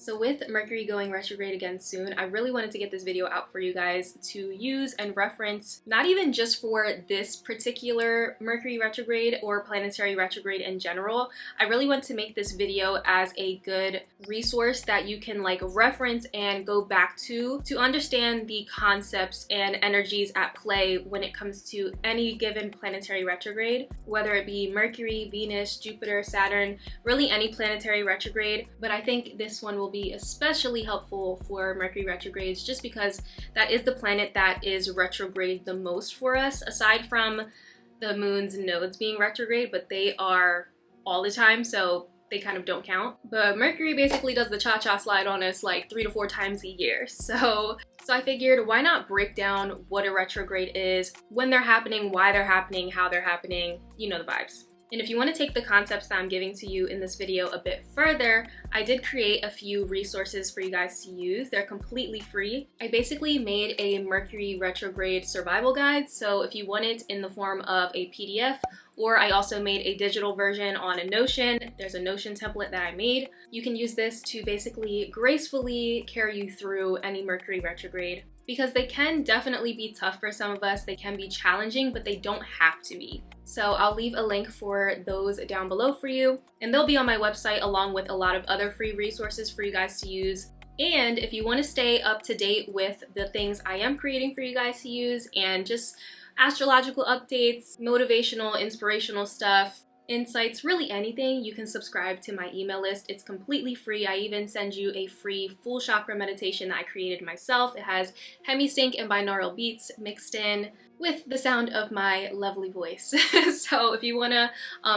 So with Mercury going retrograde again soon, I really wanted to get this video out for you guys to use and reference, not even just for this particular Mercury retrograde or planetary retrograde in general. I really want to make this video as a good resource that you can like reference and go back to understand the concepts and energies at play when it comes to any given planetary retrograde, whether it be Mercury, Venus, Jupiter, Saturn, really any planetary retrograde. But I think this one will be especially helpful for Mercury retrogrades just because that is the planet that is retrograde the most for us, aside from the moon's nodes being retrograde, but they are all the time, so they kind of don't count. But Mercury basically does the cha-cha slide on us like 3 to 4 times a year. So I figured, why not break down what a retrograde is, when they're happening, why they're happening, how they're happening, you know the vibes. And if you want to take the concepts that I'm giving to you in this video a bit further, I did create a few resources for you guys to use. They're completely free. I basically made a Mercury retrograde survival guide, so if you want it in the form of a PDF, or I also made a digital version on a Notion. There's a Notion template that I made. You can use this to basically gracefully carry you through any Mercury retrograde, because they can definitely be tough for some of us. They can be challenging, but they don't have to be. So I'll leave a link for those down below for you, and they'll be on my website along with a lot of other free resources for you guys to use. And if you want to stay up to date with the things I am creating for you guys to use and just astrological updates, motivational, inspirational stuff, insights, really anything, you can subscribe to my email list. It's completely free. I even send you a free full chakra meditation that I created myself. It has hemisync and binaural beats mixed in with the sound of my lovely voice. So if you want to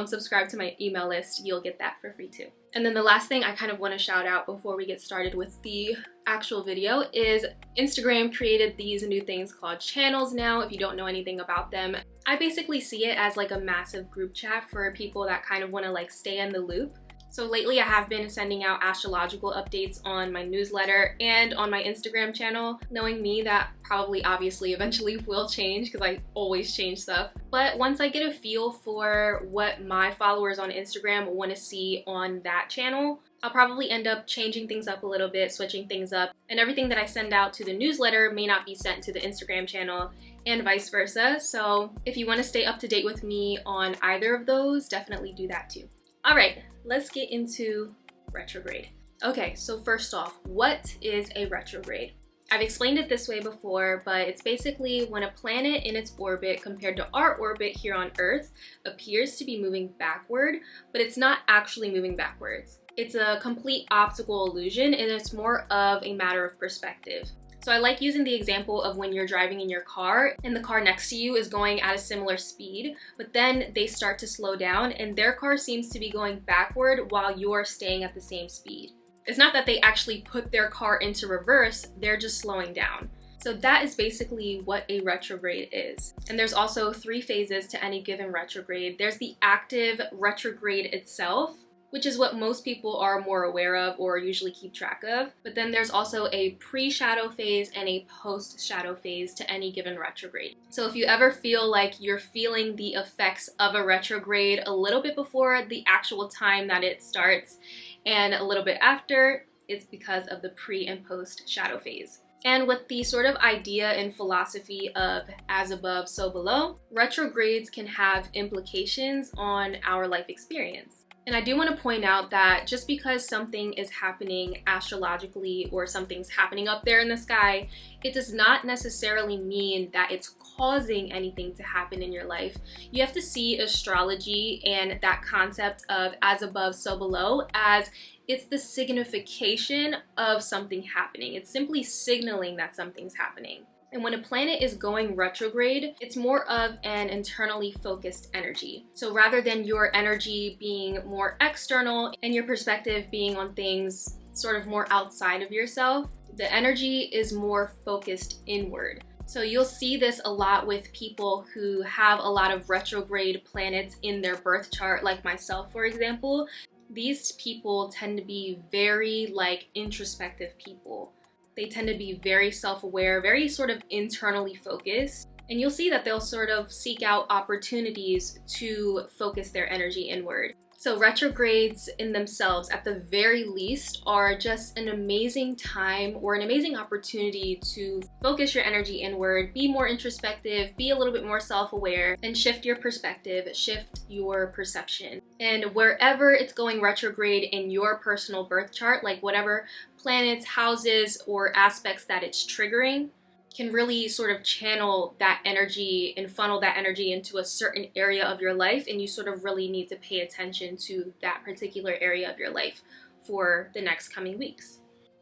subscribe to my email list, you'll get that for free too. And then the last thing I kind of want to shout out before we get started with the actual video is Instagram created these new things called channels now. If you don't know anything about them, I basically see it as like a massive group chat for people that kind of want to like stay in the loop. So lately I have been sending out astrological updates on my newsletter and on my Instagram channel, knowing me that probably obviously eventually will change because I always change stuff. But once I get a feel for what my followers on Instagram want to see on that channel, I'll probably end up changing things up a little bit, switching things up, and everything that I send out to the newsletter may not be sent to the Instagram channel and vice versa. So if you want to stay up to date with me on either of those, definitely do that too. All right, let's get into retrograde. Okay, so first off, what is a retrograde? I've explained it this way before, but it's basically when a planet in its orbit compared to our orbit here on Earth appears to be moving backward, but it's not actually moving backwards. It's a complete optical illusion, and it's more of a matter of perspective. So I like using the example of when you're driving in your car and the car next to you is going at a similar speed, but then they start to slow down and their car seems to be going backward while you're staying at the same speed. It's not that they actually put their car into reverse, they're just slowing down. So that is basically what a retrograde is. And there's also 3 phases to any given retrograde. There's the active retrograde itself, which is what most people are more aware of or usually keep track of. But then there's also a pre-shadow phase and a post-shadow phase to any given retrograde. So if you ever feel like you're feeling the effects of a retrograde a little bit before the actual time that it starts and a little bit after, it's because of the pre and post-shadow phase. And with the sort of idea and philosophy of as above, so below, retrogrades can have implications on our life experience. And I do want to point out that just because something is happening astrologically or something's happening up there in the sky, it does not necessarily mean that it's causing anything to happen in your life. You have to see astrology and that concept of as above, so below as it's the signification of something happening. It's simply signaling that something's happening. And when a planet is going retrograde, it's more of an internally focused energy. So rather than your energy being more external and your perspective being on things sort of more outside of yourself, the energy is more focused inward. So you'll see this a lot with people who have a lot of retrograde planets in their birth chart, like myself, for example. These people tend to be very introspective people. They tend to be very self-aware, very sort of internally focused. And you'll see that they'll sort of seek out opportunities to focus their energy inward. So retrogrades in themselves, at the very least, are just an amazing time or an amazing opportunity to focus your energy inward, be more introspective, be a little bit more self-aware, and shift your perspective, shift your perception. And wherever it's going retrograde in your personal birth chart, like whatever planets, houses, or aspects that it's triggering, can really sort of channel that energy and funnel that energy into a certain area of your life, and you sort of really need to pay attention to that particular area of your life for the next coming weeks.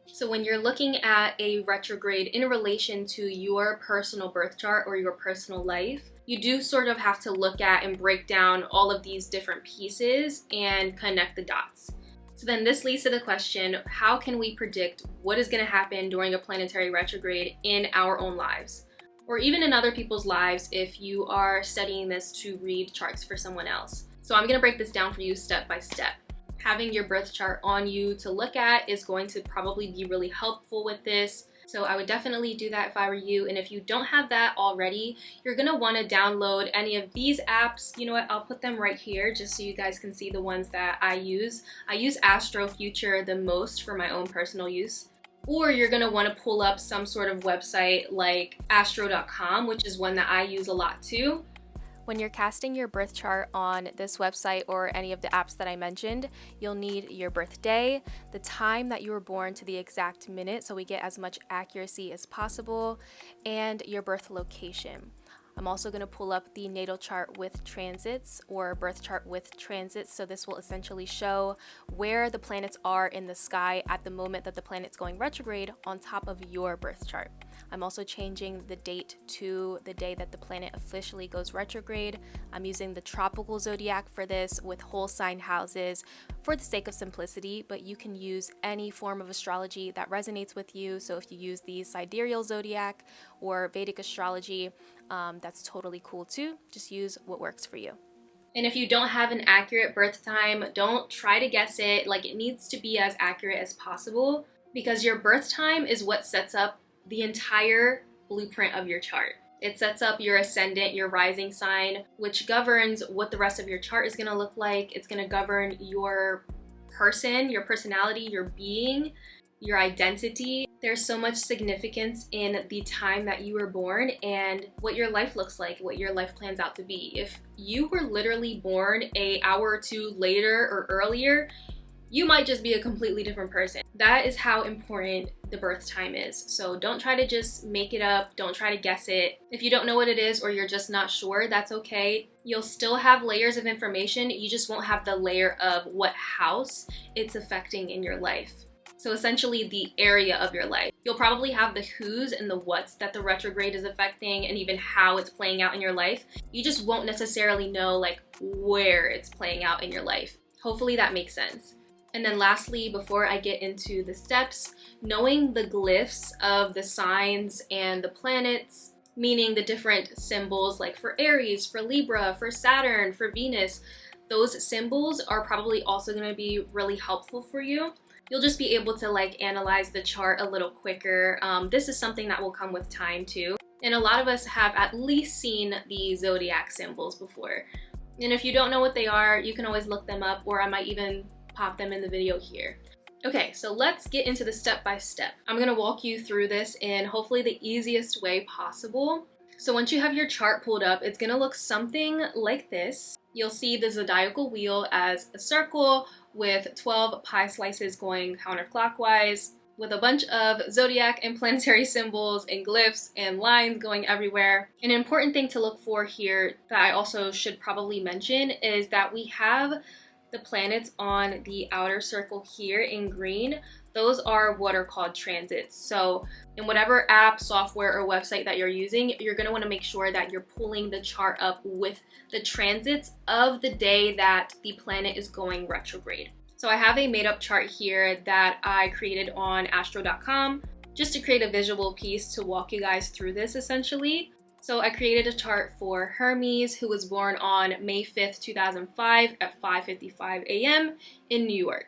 So when you're looking at a retrograde in relation to your personal birth chart or your personal life, you do sort of have to look at and break down all of these different pieces and connect the dots. So then this leads to the question, how can we predict what is going to happen during a planetary retrograde in our own lives? Or even in other people's lives if you are studying this to read charts for someone else. So I'm going to break this down for you step by step. Having your birth chart on you to look at is going to probably be really helpful with this. So I would definitely do that if I were you. And if you don't have that already, you're going to want to download any of these apps. You know what? I'll put them right here just so you guys can see the ones that I use. I use Astro Future the most for my own personal use. Or you're going to want to pull up some sort of website like astro.com, which is one that I use a lot too. When you're casting your birth chart on this website or any of the apps that I mentioned, you'll need your birthday, the time that you were born to the exact minute so we get as much accuracy as possible, and your birth location. I'm also going to pull up the natal chart with transits or birth chart with transits. So this will essentially show where the planets are in the sky at the moment that the planet's going retrograde on top of your birth chart. I'm also changing the date to the day that the planet officially goes retrograde. I'm using the tropical zodiac for this with whole sign houses for the sake of simplicity, but you can use any form of astrology that resonates with you. So if you use the sidereal zodiac or Vedic astrology, that's totally cool too. Just use what works for you. And if you don't have an accurate birth time, don't try to guess it. Like, it needs to be as accurate as possible because your birth time is what sets up the entire blueprint of your chart. It sets up your ascendant, your rising sign, which governs what the rest of your chart is going to look like. It's going to govern your person, your personality, your being, your identity. There's so much significance in the time that you were born and what your life looks like, what your life plans out to be. If you were literally born an hour or two later or earlier, you might just be a completely different person. That is how important the birth time is. So don't try to just make it up. Don't try to guess it. If you don't know what it is or you're just not sure, that's okay. You'll still have layers of information. You just won't have the layer of what house it's affecting in your life. So essentially the area of your life. You'll probably have the who's and the what's that the retrograde is affecting and even how it's playing out in your life. You just won't necessarily know like where it's playing out in your life. Hopefully that makes sense. And then lastly, before I get into the steps, knowing the glyphs of the signs and the planets, meaning the different symbols like for Aries, for Libra, for Saturn, for Venus, those symbols are probably also going to be really helpful for you. You'll just be able to like analyze the chart a little quicker. This is something that will come with time too. And a lot of us have at least seen the zodiac symbols before. And if you don't know what they are, you can always look them up, or I might even pop them in the video here. Okay, so let's get into the step-by-step. I'm gonna walk you through this in hopefully the easiest way possible. So once you have your chart pulled up, it's gonna look something like this. You'll see the zodiacal wheel as a circle with 12 pie slices going counterclockwise, with a bunch of zodiac and planetary symbols and glyphs and lines going everywhere. An important thing to look for here that I also should probably mention is that we have the planets on the outer circle here in green. Those are what are called transits. So in whatever app, software, or website that you're using, you're going to want to make sure that you're pulling the chart up with the transits of the day that the planet is going retrograde. So I have a made up chart here that I created on astro.com just to create a visual piece to walk you guys through this essentially. So I created a chart for Hermes, who was born on May 5th, 2005 at 5:55 a.m. in New York.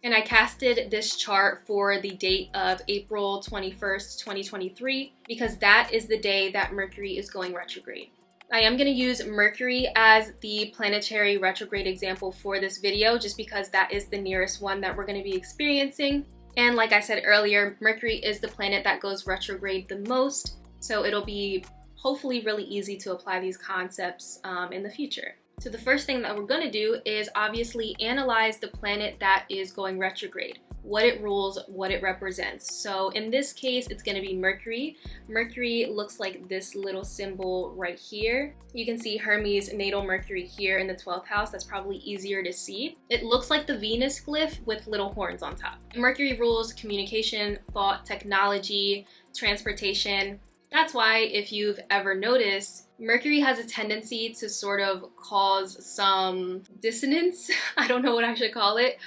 And I casted this chart for the date of April 21st, 2023, because that is the day that Mercury is going retrograde. I am going to use Mercury as the planetary retrograde example for this video just because that is the nearest one that we're going to be experiencing. And like I said earlier, Mercury is the planet that goes retrograde the most, so it'll be hopefully really easy to apply these concepts in the future. So the first thing that we're going to do is obviously analyze the planet that is going retrograde, what it rules, what it represents. So in this case, it's going to be Mercury. Mercury looks like this little symbol right here. You can see Hermes' natal Mercury here in the 12th house. That's probably easier to see. It looks like the Venus glyph with little horns on top. Mercury rules communication, thought, technology, transportation. That's why, if you've ever noticed, Mercury has a tendency to sort of cause some dissonance, I don't know what I should call it,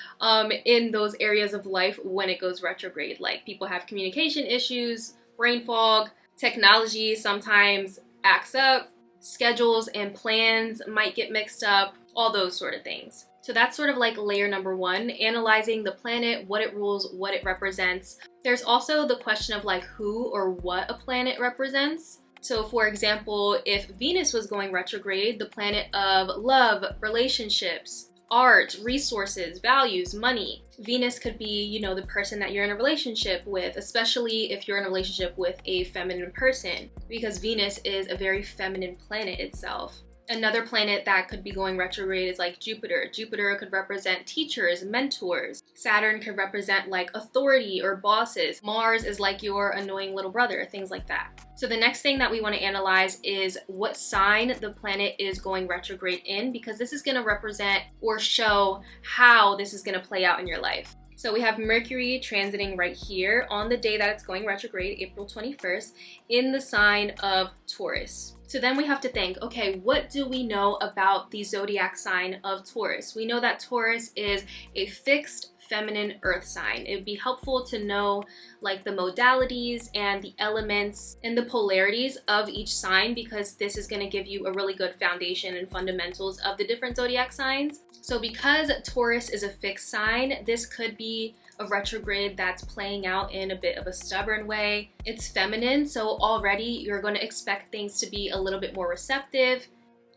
in those areas of life when it goes retrograde. Like people have communication issues, brain fog, technology sometimes acts up, schedules and plans might get mixed up, all those sort of things. So that's sort of like layer number one, analyzing the planet, what it rules, what it represents. There's also the question of like who or what a planet represents. So for example, if Venus was going retrograde, the planet of love, relationships, art, resources, values, money. Venus could be, you know, the person that you're in a relationship with, especially if you're in a relationship with a feminine person, because Venus is a very feminine planet itself. Another planet that could be going retrograde is like Jupiter. Jupiter could represent teachers, mentors. Saturn could represent like authority or bosses. Mars is like your annoying little brother, things like that. So the next thing that we want to analyze is what sign the planet is going retrograde in, because this is going to represent or show how this is going to play out in your life. So we have Mercury transiting right here on the day that it's going retrograde, April 21st, in the sign of Taurus. So then we have to think, okay, what do we know about the zodiac sign of Taurus? We know that Taurus is a fixed feminine earth sign. It would be helpful to know like the modalities and the elements and the polarities of each sign, because this is going to give you a really good foundation and fundamentals of the different zodiac signs. So because Taurus is a fixed sign, this could be a retrograde that's playing out in a bit of a stubborn way. It's feminine, so already you're going to expect things to be a little bit more receptive.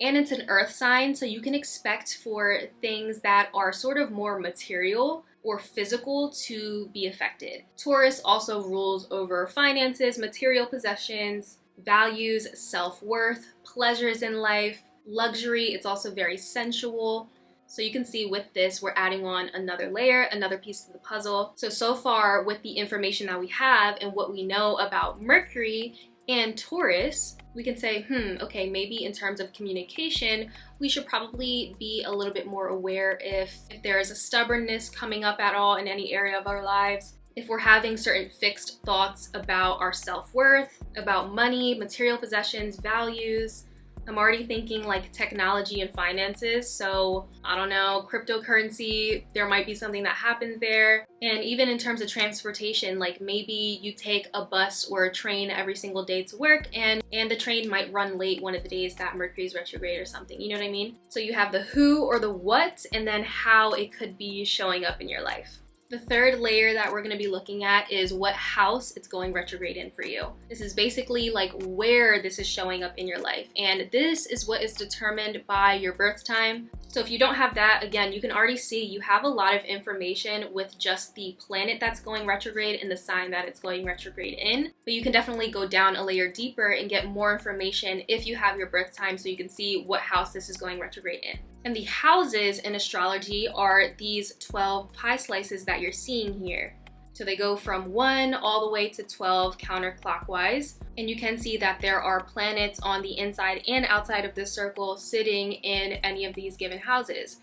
And it's an earth sign, so you can expect for things that are sort of more material or physical to be affected. Taurus also rules over finances, material possessions, values, self-worth, pleasures in life, luxury. It's also very sensual. So you can see with this, we're adding on another layer, another piece of the puzzle. So far with the information that we have and what we know about Mercury and Taurus, we can say, okay, maybe in terms of communication, we should probably be a little bit more aware if there is a stubbornness coming up at all in any area of our lives. If we're having certain fixed thoughts about our self-worth, about money, material possessions, values. I'm already thinking like technology and finances, so I don't know, cryptocurrency, there might be something that happens there. And even in terms of transportation, like maybe you take a bus or a train every single day to work and the train might run late one of the days that Mercury's retrograde or something, you know what I mean? So you have the who or the what, and then how it could be showing up in your life. The third layer that we're going to be looking at is what house it's going retrograde in for you. This is basically like where this is showing up in your life. And this is what is determined by your birth time. So if you don't have that, again, you can already see you have a lot of information with just the planet that's going retrograde and the sign that it's going retrograde in. But you can definitely go down a layer deeper and get more information if you have your birth time, so you can see what house this is going retrograde in. And the houses in astrology are these 12 pie slices that you're seeing here. So they go from 1 all the way to 12 counterclockwise. And you can see that there are planets on the inside and outside of this circle sitting in any of these given houses.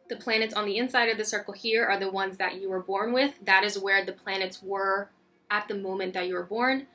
The planets on the inside of the circle here are the ones that you were born with. That is where the planets were at the moment that you were born.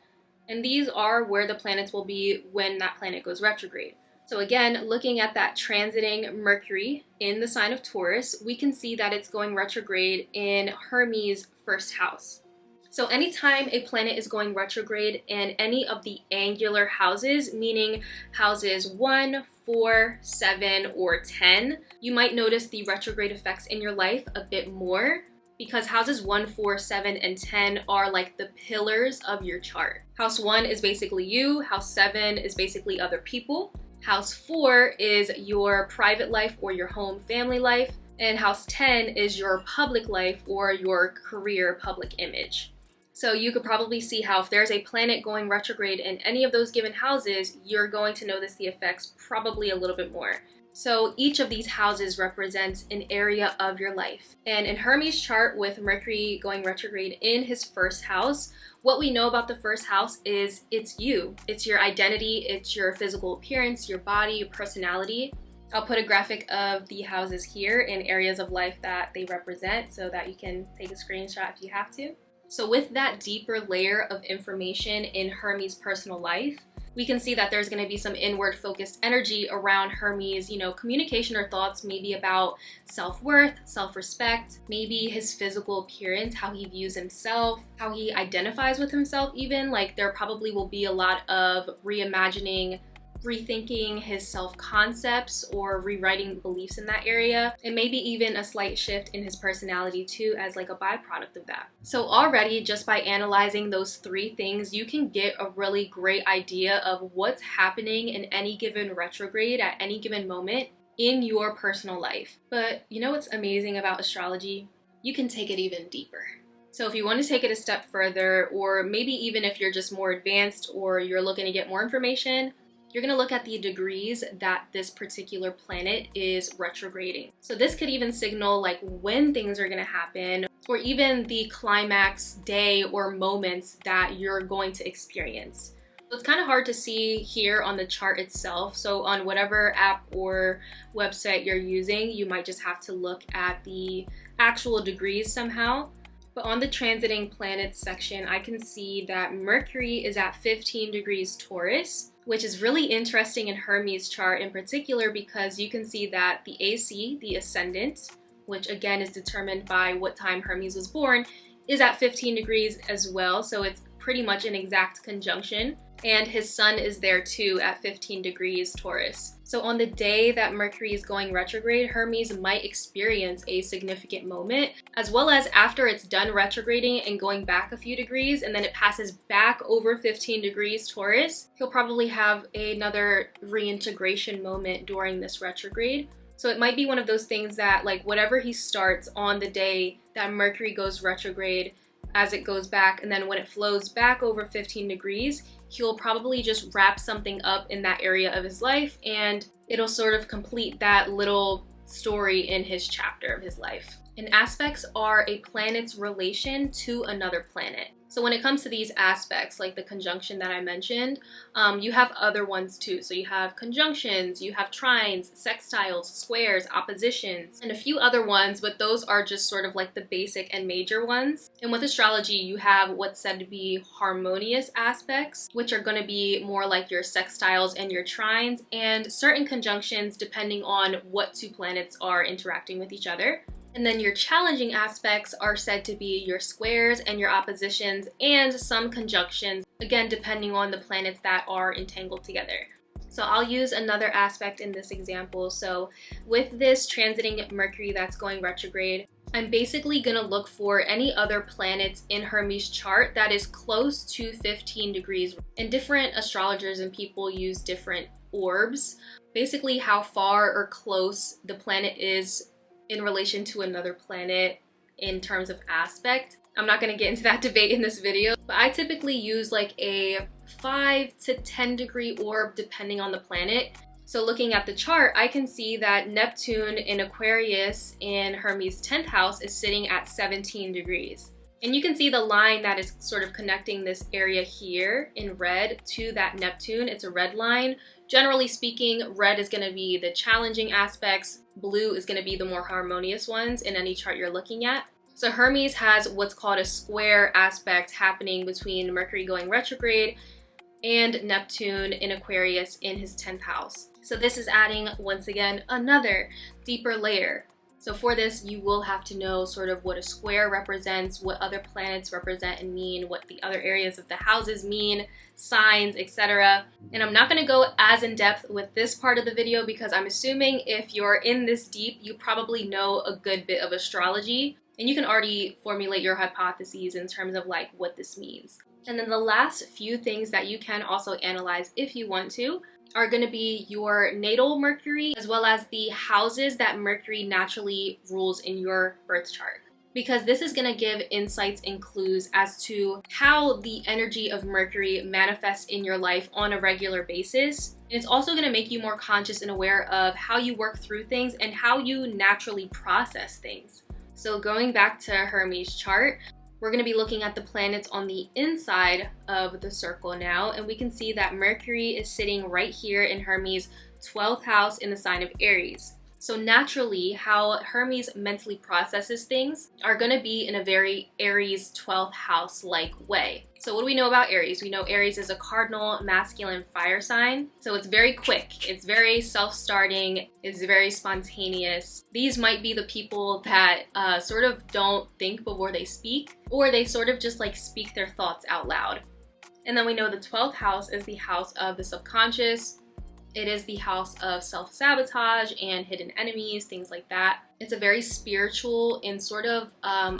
And these are where the planets will be when that planet goes retrograde. So again, looking at that transiting Mercury in the sign of Taurus, we can see that it's going retrograde in Hermes' first house. So anytime a planet is going retrograde in any of the angular houses, meaning houses 1, 4, 7, or 10, you might notice the retrograde effects in your life a bit more, because houses 1, 4, 7, and 10 are like the pillars of your chart. House 1 is basically you, house 7 is basically other people. House 4 is your private life or your home family life. And house 10 is your public life or your career public image. So you could probably see how if there's a planet going retrograde in any of those given houses, you're going to notice the effects probably a little bit more. So each of these houses represents an area of your life. And in Hermes' chart with Mercury going retrograde in his first house, what we know about the first house is it's you. It's your identity, it's your physical appearance, your body, your personality. I'll put a graphic of the houses here in areas of life that they represent so that you can take a screenshot if you have to. So with that deeper layer of information in Hermes' personal life, we can see that there's going to be some inward focused energy around Hermes, communication or thoughts maybe about self-worth, self-respect, maybe his physical appearance, how he views himself, how he identifies with himself even. Like there probably will be a lot of reimagining, rethinking his self-concepts or rewriting beliefs in that area, and maybe even a slight shift in his personality too as like a byproduct of that. So already just by analyzing those 3 things, you can get a really great idea of what's happening in any given retrograde at any given moment in your personal life. But you know what's amazing about astrology? You can take it even deeper. So if you want to take it a step further, or maybe even if you're just more advanced or you're looking to get more information, you're going to look at the degrees that this particular planet is retrograding. So this could even signal like when things are going to happen, or even the climax day or moments that you're going to experience. So it's kind of hard to see here on the chart itself. So on whatever app or website you're using, you might just have to look at the actual degrees somehow. But on the transiting planets section, I can see that Mercury is at 15 degrees Taurus, which is really interesting in Hermes' chart in particular because you can see that the AC, the ascendant, which again is determined by what time Hermes was born, is at 15 degrees as well. So it's pretty much an exact conjunction. And his sun is there too at 15 degrees Taurus. So on the day that Mercury is going retrograde, Hermes might experience a significant moment, as well as after it's done retrograding and going back a few degrees, and then it passes back over 15 degrees Taurus, he'll probably have another reintegration moment during this retrograde. So it might be one of those things that like whatever he starts on the day that Mercury goes retrograde, as it goes back, and then when it flows back over 15 degrees, he'll probably just wrap something up in that area of his life, and it'll sort of complete that little story in his chapter of his life. And aspects are a planet's relation to another planet. So when it comes to these aspects, like the conjunction that I mentioned, you have other ones too. So you have conjunctions, you have trines, sextiles, squares, oppositions, and a few other ones, but those are just sort of like the basic and major ones. And with astrology, you have what's said to be harmonious aspects, which are going to be more like your sextiles and your trines, and certain conjunctions depending on what 2 planets are interacting with each other. And then your challenging aspects are said to be your squares and your oppositions and some conjunctions, again, depending on the planets that are entangled together. So I'll use another aspect in this example. So with this transiting Mercury that's going retrograde, I'm basically going to look for any other planets in Hermes' chart that is close to 15 degrees. And different astrologers and people use different orbs, basically how far or close the planet is in relation to another planet in terms of aspect. I'm not going to get into that debate in this video, but I typically use like a 5 to 10 degree orb depending on the planet. So looking at the chart, I can see that Neptune in Aquarius in Hermes' 10th house is sitting at 17 degrees. And you can see the line that is sort of connecting this area here in red to that Neptune. It's a red line. Generally speaking, red is going to be the challenging aspects. Blue is going to be the more harmonious ones in any chart you're looking at. So Hermes has what's called a square aspect happening between Mercury going retrograde and Neptune in Aquarius in his 10th house. So this is adding, once again, another deeper layer. So for this, you will have to know sort of what a square represents, what other planets represent and mean, what the other areas of the houses mean, signs, etc. And I'm not going to go as in depth with this part of the video because I'm assuming if you're in this deep, you probably know a good bit of astrology and you can already formulate your hypotheses in terms of like what this means. And then the last few things that you can also analyze if you want to are going to be your natal Mercury, as well as the houses that Mercury naturally rules in your birth chart, because this is going to give insights and clues as to how the energy of Mercury manifests in your life on a regular basis. And it's also going to make you more conscious and aware of how you work through things and how you naturally process things. So going back to Hermes' chart, we're going to be looking at the planets on the inside of the circle now, and we can see that Mercury is sitting right here in Hermes' 12th house in the sign of Aries. So naturally, how Hermes mentally processes things are going to be in a very Aries 12th house-like way. So what do we know about Aries? We know Aries is a cardinal masculine fire sign. So it's very quick, it's very self-starting, it's very spontaneous. These might be the people that sort of don't think before they speak, or they sort of just like speak their thoughts out loud. And then we know the 12th house is the house of the subconscious. It is the house of self-sabotage and hidden enemies, things like that. It's a very spiritual and sort of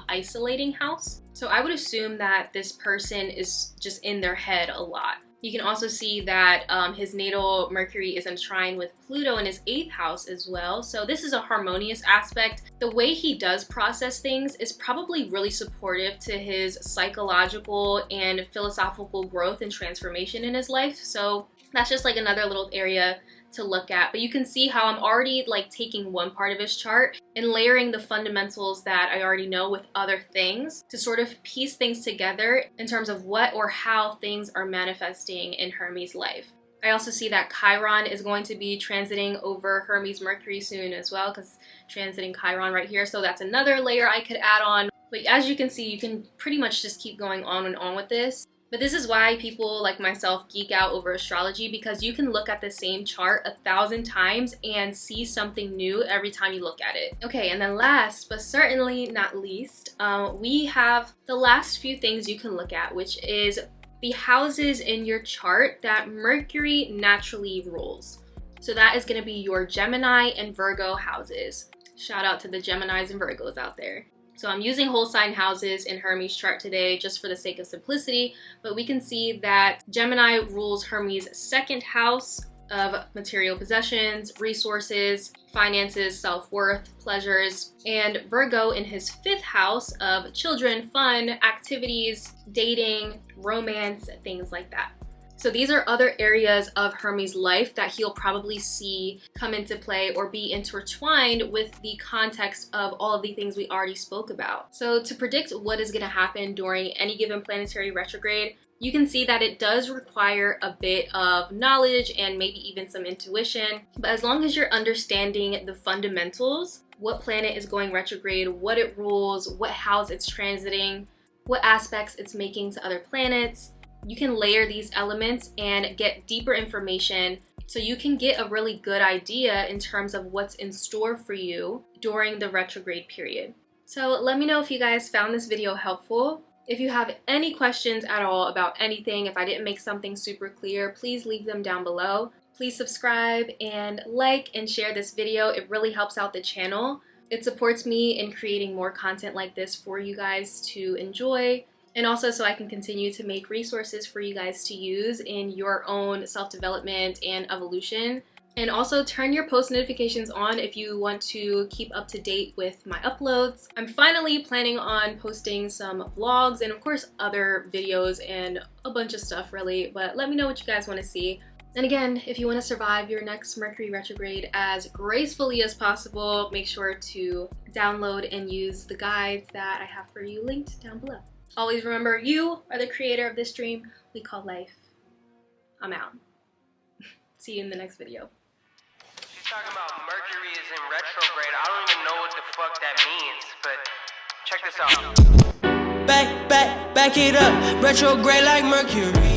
isolating house. So I would assume that this person is just in their head a lot. You can also see that his natal Mercury is in trine with Pluto in his 8th house as well. So this is a harmonious aspect. The way he does process things is probably really supportive to his psychological and philosophical growth and transformation in his life. So that's just like another little area to look at. But you can see how I'm already like taking one part of his chart and layering the fundamentals that I already know with other things to sort of piece things together in terms of what or how things are manifesting in Hermes' life. I also see that Chiron is going to be transiting over Hermes Mercury soon as well, because transiting Chiron right here. So that's another layer I could add on. But as you can see, you can pretty much just keep going on and on with this. But this is why people like myself geek out over astrology, because you can look at the same chart 1,000 times and see something new every time you look at it. Okay, and then last but certainly not least, we have the last few things you can look at, which is the houses in your chart that Mercury naturally rules. So that is going to be your Gemini and Virgo houses. Shout out to the Geminis and Virgos out there. So I'm using whole sign houses in Hermes' chart today just for the sake of simplicity, but we can see that Gemini rules Hermes' 2nd house of material possessions, resources, finances, self-worth, pleasures, and Virgo in his 5th house of children, fun, activities, dating, romance, things like that. So these are other areas of Hermes' life that he'll probably see come into play or be intertwined with the context of all of the things we already spoke about. So to predict what is going to happen during any given planetary retrograde, you can see that it does require a bit of knowledge and maybe even some intuition. But as long as you're understanding the fundamentals, what planet is going retrograde, what it rules, what house it's transiting, what aspects it's making to other planets, you can layer these elements and get deeper information so you can get a really good idea in terms of what's in store for you during the retrograde period. So let me know if you guys found this video helpful. If you have any questions at all about anything, if I didn't make something super clear, please leave them down below. Please subscribe and like and share this video. It really helps out the channel. It supports me in creating more content like this for you guys to enjoy, and also so I can continue to make resources for you guys to use in your own self-development and evolution. And also turn your post notifications on if you want to keep up to date with my uploads. I'm finally planning on posting some vlogs and of course other videos and a bunch of stuff really, but let me know what you guys want to see. And again, if you want to survive your next Mercury retrograde as gracefully as possible, make sure to download and use the guides that I have for you linked down below. Always remember, you are the creator of this dream we call life. I'm out. See you in the next video. She's talking about Mercury is in retrograde. I don't even know what the fuck that means, but check this out. Back it up. Retrograde like Mercury.